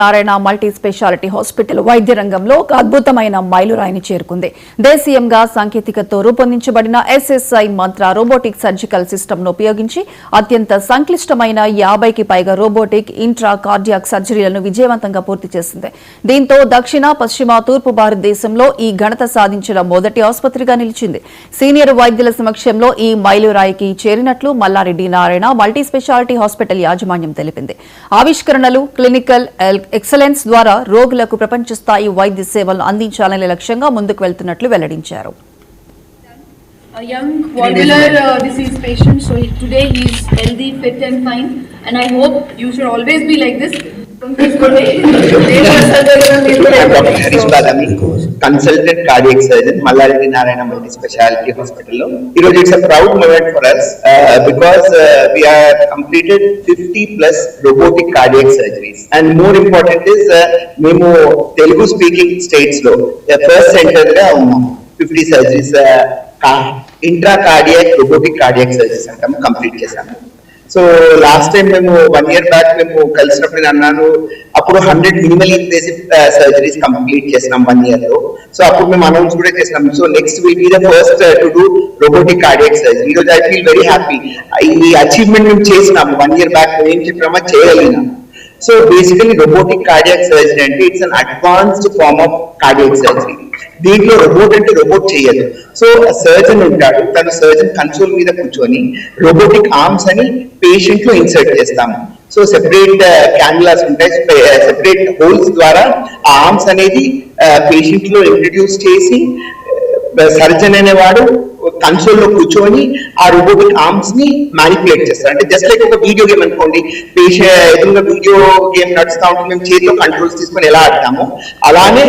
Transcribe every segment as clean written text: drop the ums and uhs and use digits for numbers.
Narayana Multi Speciality hospital వైద్య రంగంలో ఒక అద్భుతమైన మైలురాయిని చేరుకుంది. దేశీయంగా సాంకేతికతతో రూపొందించబడిన ఎస్ఎస్ఐ మంత్ర రోబోటిక్ సర్జికల్ సిస్టమ్ను ఉపయోగించి అత్యంత సంక్లిష్టమైన 50కి పైగా రోబోటిక్ ఇంట్రా కార్డియాక్ సర్జరీలను విజయవంతంగా పూర్తి చేసింది. దీంతో దక్షిణ, పశ్చిమ, తూర్పు భారతదేశంలో ఈ ఘనత సాధించిన మొదటి ఆసుపత్రిగా నిలిచింది. సీనియర్ వైద్యుల సమక్షంలో ఈ మైలురాయికి చేరినట్లు Malla Reddy Narayana Multi Speciality Hospital యాజమాన్యం తెలిపింది. ఆవిష్కరణలు, క్లినికల్ ఎక్సలెన్స్ ద్వారా రోగులకు ప్రపంచ స్థాయి వైద్య సేవలను అందించాలనే లక్ష్యంగా ముందుకు వెళ్తున్నట్లు వెల్లడించారు. A young valvular disease patient, so today he is healthy, fit and fine, and I hope you should always be like this. Consultant cardiac surgeon, Mallari Narayana Multi Speciality Hospital. It's a proud moment for us because we have completed 50 plus robotic cardiac surgeries, and more important is మేము Telugu speaking states లో first center గా ఉన్నాం. 50 surgeries intra cardiac robotic cardiac surgeries అంటాము complete చేశాము. So last time మేము 1 year back మేము కలిసినప్పుడు అన్నాను, అప్పుడు 100 మినిమల్ ఇన్వేసివ్ సర్జరీస్ కంప్లీట్ చేసినాం 1 year లో. సో అప్పుడు మేము అనౌన్స్ కూడా చేసినాం. So next will be the first to do robotic cardiac surgery. ఈరోజు ఐ ఫీల్ వెరీ హ్యాపీ. ఈ అచీవ్మెంట్ మేము చేసినాము 1 year బ్యాక్ ఏం చెప్పినామో చేయగలిగినాం. So basically robotic cardiac surgery అంటే it's an advanced form of cardiac surgery. దీంట్లో రోబోట్ అంటే రోబోట్ చేయదు. సో సర్జన్ ఉంటాడు, తన సర్జన్ కన్సోల్ మీద కూర్చొని రోబోటిక్ ఆర్మ్స్ అని పేషెంట్ లో ఇన్సర్ట్ చేస్తాము. సో సెపరేట్ క్యాన్యులాస్ ఉంటాయి, సెపరేట్ హోల్స్ ద్వారా ఆ ఆర్మ్స్ అనేది పేషెంట్ లో ఇంట్రడ్యూస్ చేసి సర్జన్ అనేవాడు కన్సోల్ లో కూర్చొని ఆ రోబోటిక్ ఆర్మ్స్ ని మ్యానిపులేట్ చేస్తారు. అంటే జస్ట్ లైక్ ఒక వీడియో గేమ్ అనుకోండి, ఎదురుగా వీడియో గేమ్ నడుస్తూ ఉంటుంది, మేము చేతిలో కంట్రోల్స్ తీసుకొని ఎలా ఆడతామో అలానే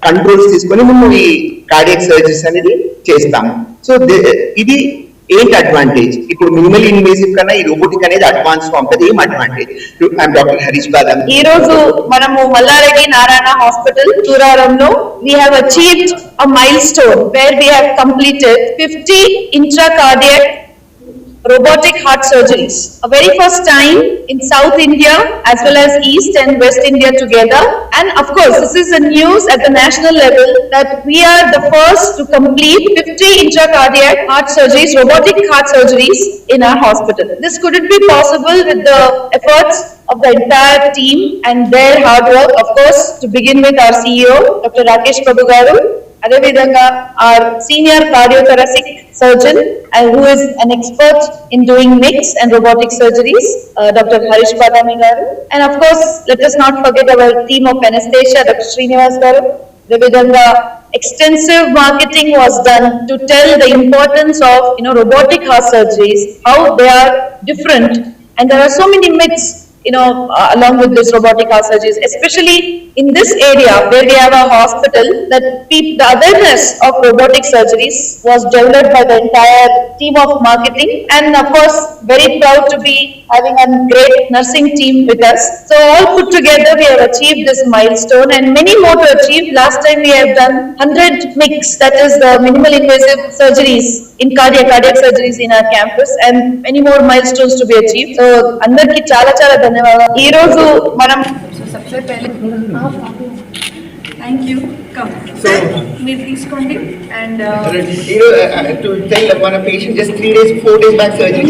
కంట్రోల్స్ తీసుకొని మేము ఈ కార్డియాక్ సర్జరీస్ అనేది చేస్తాము. సో ఇది ఏంటి అడ్వాంటేజ్? ఇప్పుడు మినిమల్ ఇన్వేసివ్ కన్నా ఈ రోబోటిక్ అనేది అడ్వాన్స్ ఫామ్ కదా. ఏం advantage? I'm doctor Harish Badami. ఈ రోజు మనము మల్లారెడ్డి నారాయణ హాస్పిటల్ తూరారంలో we have achieved a milestone where we have completed 50 intracardiac robotic heart surgeries. A very first time in South India as well as East and West India together. And of course, this is a news at the national level that we are the first to complete 50 intracardiac heart surgeries, robotic heart surgeries in our hospital. This couldn't be possible with the efforts of the entire team and their hard work. Of course, to begin with our CEO, Dr. Rakesh Prabhu Garu, అదేవిధంగా our senior cardiothoracic surgeon who is an expert in doing mixed and robotic surgeries, Dr. Harish Badami garu, and of course let us not forget our team of anesthesia, Dr. Srinivas garu. Adevidhanga extensive marketing was done to tell the importance of robotic heart surgeries, how they are different, and there are so many myths along with this robotic heart surgeries, especially in this area where we have a hospital, that the awareness of robotic surgeries was developed by the entire team of marketing, and of course very proud to be having a great nursing team with us. So all put together we have achieved this milestone and many more to achieve. Last time we have done 100 MICS, that is the minimal invasive surgeries in cardiac surgeries in our campus, and many more milestones to be achieved. So andarki chaala ధన్యవాదాలు. ఈ రోజు మనం thank you మీరు తీసుకోండి. And మన patient just 3 days 4 days back surgery